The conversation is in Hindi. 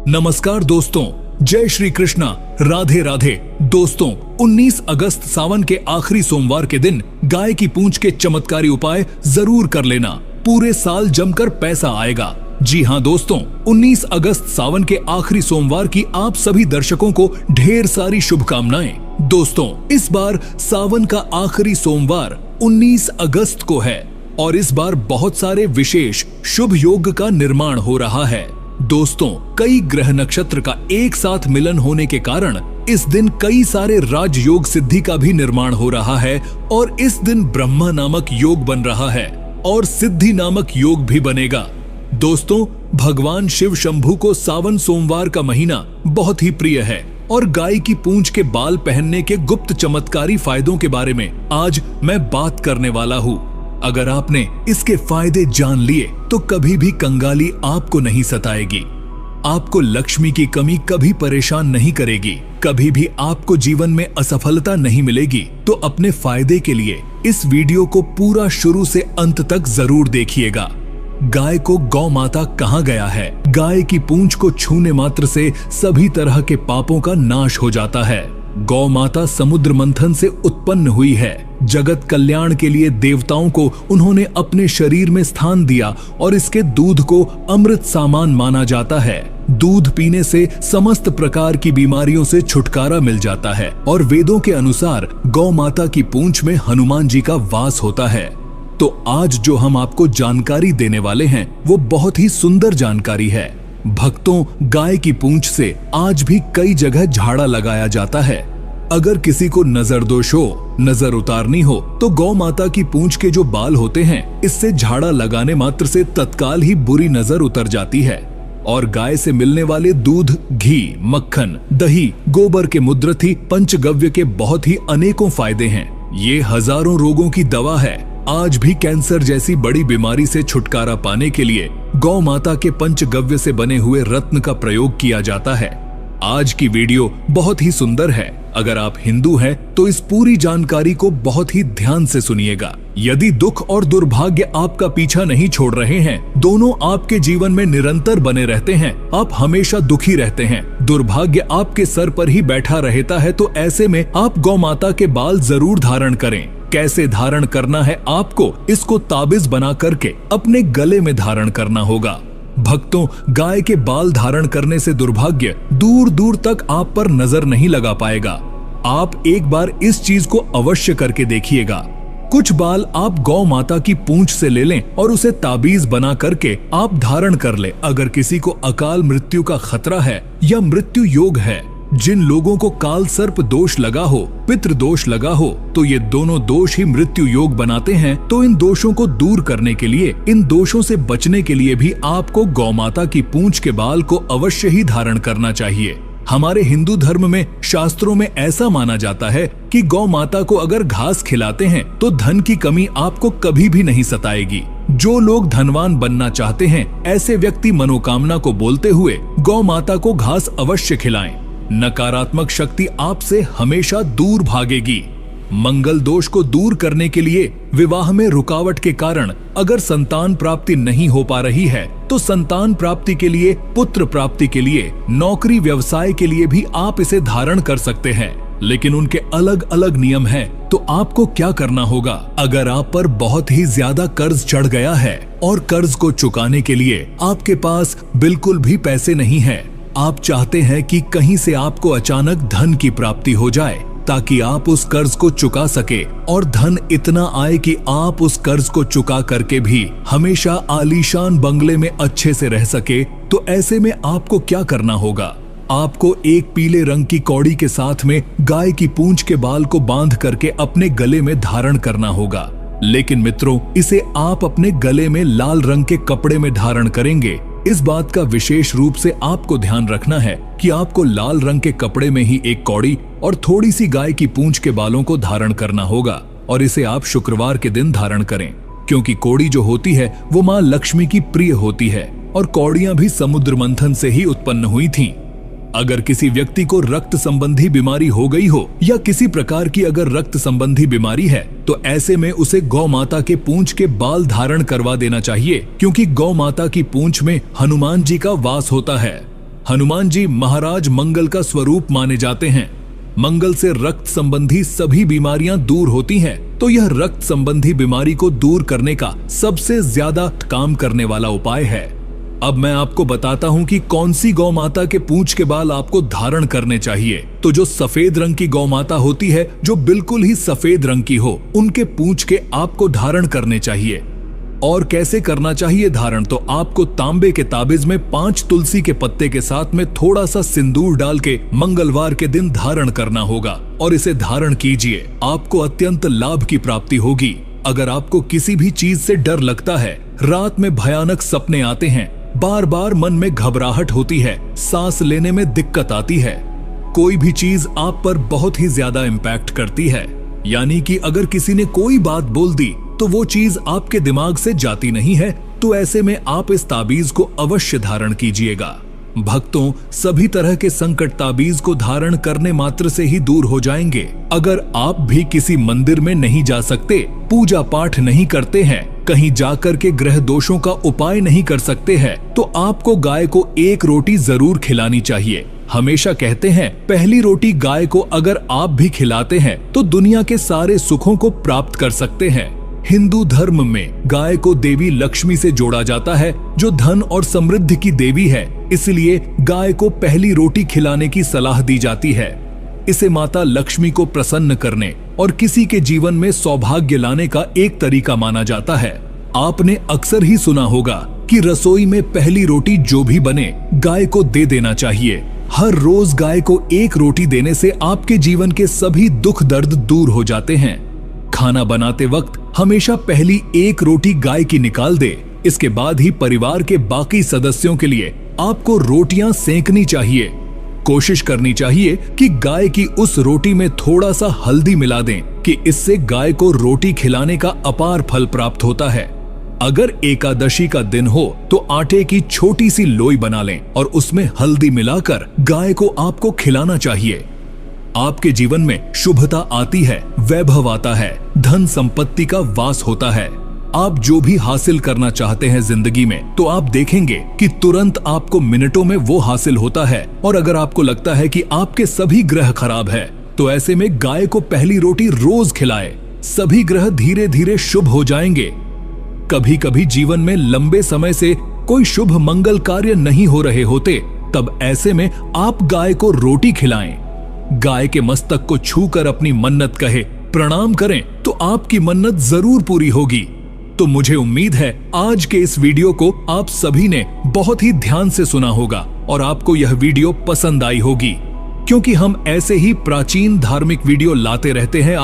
नमस्कार दोस्तों, जय श्री कृष्णा, राधे राधे। दोस्तों, 19 अगस्त सावन के आखिरी सोमवार के दिन गाय की पूंछ के चमत्कारी उपाय जरूर कर लेना। पूरे साल जमकर पैसा आएगा। जी हाँ दोस्तों, 19 अगस्त सावन के आखिरी सोमवार की आप सभी दर्शकों को ढेर सारी शुभकामनाएं। दोस्तों, इस बार सावन का आखिरी सोमवार 19 अगस्त को है और इस बार बहुत सारे विशेष शुभ योग का निर्माण हो रहा है। दोस्तों, कई ग्रह नक्षत्र का एक साथ मिलन होने के कारण इस दिन कई सारे राजयोग सिद्धि का भी निर्माण हो रहा है और इस दिन ब्रह्मा नामक योग बन रहा है और सिद्धि नामक योग भी बनेगा। दोस्तों, भगवान शिव शंभू को सावन सोमवार का महीना बहुत ही प्रिय है और गाय की पूंछ के बाल पहनने के गुप्त चमत्कारी फायदों के बारे में आज मैं बात करने वाला हूँ। अगर आपने इसके फायदे जान लिए तो कभी भी कंगाली आपको नहीं सताएगी, आपको लक्ष्मी की कमी कभी परेशान नहीं करेगी, कभी भी आपको जीवन में असफलता नहीं मिलेगी। तो अपने फायदे के लिए इस वीडियो को पूरा शुरू से अंत तक जरूर देखिएगा। गाय को गौ माता कहा गया है। गाय की पूंछ को छूने मात्र से सभी तरह के पापों का नाश हो जाता है। गौ माता समुद्र मंथन से उत्पन्न हुई है। जगत कल्याण के लिए देवताओं को उन्होंने अपने शरीर में स्थान दिया और इसके दूध को अमृत सामान माना जाता है। दूध पीने से समस्त प्रकार की बीमारियों से छुटकारा मिल जाता है और वेदों के अनुसार गौ माता की पूंछ में हनुमान जी का वास होता है। तो आज जो हम आपको जानकारी देने वाले हैं वो बहुत ही सुंदर जानकारी है। भक्तों, गाय की पूंछ से आज भी कई जगह झाड़ा लगाया जाता है। अगर किसी को नजर दोष हो, नजर उतारनी हो तो गौ माता की पूंछ के जो बाल होते हैं इससे झाड़ा लगाने मात्र से तत्काल ही बुरी नजर उतर जाती है। और गाय से मिलने वाले दूध, घी, मक्खन, दही, गोबर के मूत्रथी, पंचगव्य के बहुत ही अनेकों फायदे हैं। ये हजारों रोगों की दवा है। आज भी कैंसर जैसी बड़ी बीमारी से छुटकारा पाने के लिए गौ माता के पंचगव्य से बने हुए रत्न का प्रयोग किया जाता है। आज की वीडियो बहुत ही सुंदर है। अगर आप हिंदू हैं तो इस पूरी जानकारी को बहुत ही ध्यान से सुनिएगा। यदि दुख और दुर्भाग्य आपका पीछा नहीं छोड़ रहे हैं, दोनों आपके जीवन में निरंतर बने रहते हैं, आप हमेशा दुखी रहते हैं, दुर्भाग्य आपके सर पर ही बैठा रहता है, तो ऐसे में आप गौ माता के बाल जरूर धारण करें। कैसे धारण करना है आपको, इसको ताबिज बना करके अपने गले में धारण करना होगा। भक्तों, गाय के बाल धारण करने से दुर्भाग्य दूर दूर तक आप पर नजर नहीं लगा पाएगा। आप एक बार इस चीज को अवश्य करके देखिएगा। कुछ बाल आप गौ माता की पूंछ से ले लें और उसे ताबीज बना करके आप धारण कर ले। अगर किसी को अकाल मृत्यु का खतरा है या मृत्यु योग है, जिन लोगों को काल सर्प दोष लगा हो, पितृ दोष लगा हो, तो ये दोनों दोष ही मृत्यु योग बनाते हैं। तो इन दोषों को दूर करने के लिए, इन दोषों से बचने के लिए भी आपको गौ माता की पूंछ के बाल को अवश्य ही धारण करना चाहिए। हमारे हिंदू धर्म में, शास्त्रों में ऐसा माना जाता है कि गौ माता को अगर घास खिलाते हैं तो धन की कमी आपको कभी भी नहीं सताएगी। जो लोग धनवान बनना चाहते हैं, ऐसे व्यक्ति मनोकामना को बोलते हुए गौ माता को घास अवश्य खिलाएं। नकारात्मक शक्ति आपसे हमेशा दूर भागेगी। मंगल दोष को दूर करने के लिए, विवाह में रुकावट के कारण अगर संतान प्राप्ति नहीं हो पा रही है तो संतान प्राप्ति के लिए, पुत्र प्राप्ति के लिए, नौकरी व्यवसाय के लिए भी आप इसे धारण कर सकते हैं। लेकिन उनके अलग अलग नियम हैं। तो आपको क्या करना होगा? अगर आप पर बहुत ही ज्यादा कर्ज चढ़ गया है और कर्ज को चुकाने के लिए आपके पास बिल्कुल भी पैसे नहीं है, आप चाहते हैं कि कहीं से आपको अचानक धन की प्राप्ति हो जाए ताकि आप उस कर्ज को चुका सके और धन इतना आए कि आप उस कर्ज को चुका करके भी हमेशा आलीशान बंगले में अच्छे से रह सके, तो ऐसे में आपको क्या करना होगा? आपको एक पीले रंग की कौड़ी के साथ में गाय की पूंछ के बाल को बांध करके अपने गले में धारण करना होगा। लेकिन मित्रों, इसे आप अपने गले में लाल रंग के कपड़े में धारण करेंगे। इस बात का विशेष रूप से आपको ध्यान रखना है कि आपको लाल रंग के कपड़े में ही एक कौड़ी और थोड़ी सी गाय की पूंछ के बालों को धारण करना होगा और इसे आप शुक्रवार के दिन धारण करें, क्योंकि कौड़ी जो होती है वो माँ लक्ष्मी की प्रिय होती है और कौड़ियां भी समुद्र मंथन से ही उत्पन्न हुई थीं। अगर किसी व्यक्ति को रक्त संबंधी बीमारी हो गई हो या किसी प्रकार की अगर रक्त संबंधी बीमारी है तो ऐसे में उसे गौ माता के पूंछ के बाल धारण करवा देना चाहिए, क्योंकि गौ माता की पूंछ में हनुमान जी का वास होता है। हनुमान जी महाराज मंगल का स्वरूप माने जाते हैं। मंगल से रक्त संबंधी सभी बीमारियां दूर होती हैं, तो यह रक्त संबंधी बीमारी को दूर करने का सबसे ज्यादा काम करने वाला उपाय है। अब मैं आपको बताता हूं कि कौन सी गौ माता के पूंछ के बाल आपको धारण करने चाहिए। तो जो सफेद रंग की गौ माता होती है, जो बिल्कुल ही सफेद रंग की हो, उनके पूंछ के आपको धारण करने चाहिए। और कैसे करना चाहिए धारण? तो आपको तांबे के ताबिज में 5 तुलसी के पत्ते के साथ में थोड़ा सा सिंदूर डाल के मंगलवार के दिन धारण करना होगा और इसे धारण कीजिए। आपको अत्यंत लाभ की प्राप्ति होगी। अगर आपको किसी भी चीज से डर लगता है, रात में भयानक सपने आते हैं, बार बार मन में घबराहट होती है, सांस लेने में दिक्कत आती है, कोई भी चीज आप पर बहुत ही ज्यादा इम्पैक्ट करती है, यानी कि अगर किसी ने कोई बात बोल दी तो वो चीज आपके दिमाग से जाती नहीं है, तो ऐसे में आप इस ताबीज को अवश्य धारण कीजिएगा। भक्तों, सभी तरह के संकट ताबीज को धारण करने मात्र से ही दूर हो जाएंगे। अगर आप भी किसी मंदिर में नहीं जा सकते, पूजा पाठ नहीं करते हैं, कहीं जाकर के ग्रह दोषों का उपाय नहीं कर सकते हैं, तो आपको गाय को 1 रोटी जरूर खिलानी चाहिए। हमेशा कहते हैं, पहली रोटी गाय को अगर आप भी खिलाते हैं तो दुनिया के सारे सुखों को प्राप्त कर सकते हैं। हिंदू धर्म में गाय को देवी लक्ष्मी से जोड़ा जाता है, जो धन और समृद्धि की देवी है। इसलिए गाय को पहली रोटी खिलाने की सलाह दी जाती है। इसे माता लक्ष्मी को प्रसन्न करने और किसी के जीवन में सौभाग्य लाने का एक तरीका माना जाता है। आपने अक्सर ही सुना होगा कि रसोई में पहली रोटी जो भी बने, गाय को दे देना चाहिए। हर रोज गाय को 1 रोटी देने से आपके जीवन के सभी दुख दर्द दूर हो जाते हैं। खाना बनाते वक्त हमेशा पहली 1 रोटी गाय की निकाल दे। इसके बाद ही परिवार के बाकी सदस्यों के लिए आपको रोटियां सेंकनी चाहिए। कोशिश करनी चाहिए कि गाय की उस रोटी में थोड़ा सा हल्दी मिला दें, कि इससे गाय को रोटी खिलाने का अपार फल प्राप्त होता है। अगर एकादशी का दिन हो तो आटे की छोटी सी लोई बना लें और उसमें हल्दी मिलाकर गाय को आपको खिलाना चाहिए। आपके जीवन में शुभता आती है, वैभव आता है, धन संपत्ति का वास होता है। आप जो भी हासिल करना चाहते हैं जिंदगी में, तो आप देखेंगे कि तुरंत आपको मिनटों में वो हासिल होता है। और अगर आपको लगता है कि आपके सभी ग्रह खराब है, तो ऐसे में गाय को पहली रोटी रोज खिलाए, सभी ग्रह धीरे धीरे शुभ हो जाएंगे। कभी कभी जीवन में लंबे समय से कोई शुभ मंगल कार्य नहीं हो रहे होते, तब ऐसे में आप गाय को रोटी खिलाएं। गाय के मस्तक को छूकर अपनी मन्नत कहे, प्रणाम करें, तो आपकी मन्नत जरूर पूरी होगी। तो मुझे उम्मीद है आज के इस वीडियो को आप सभी ने बहुत ही ध्यान से सुना होगा और आपको यह वीडियो पसंद आई होगी, क्योंकि हम ऐसे ही प्राचीन धार्मिक वीडियो लाते रहते हैं।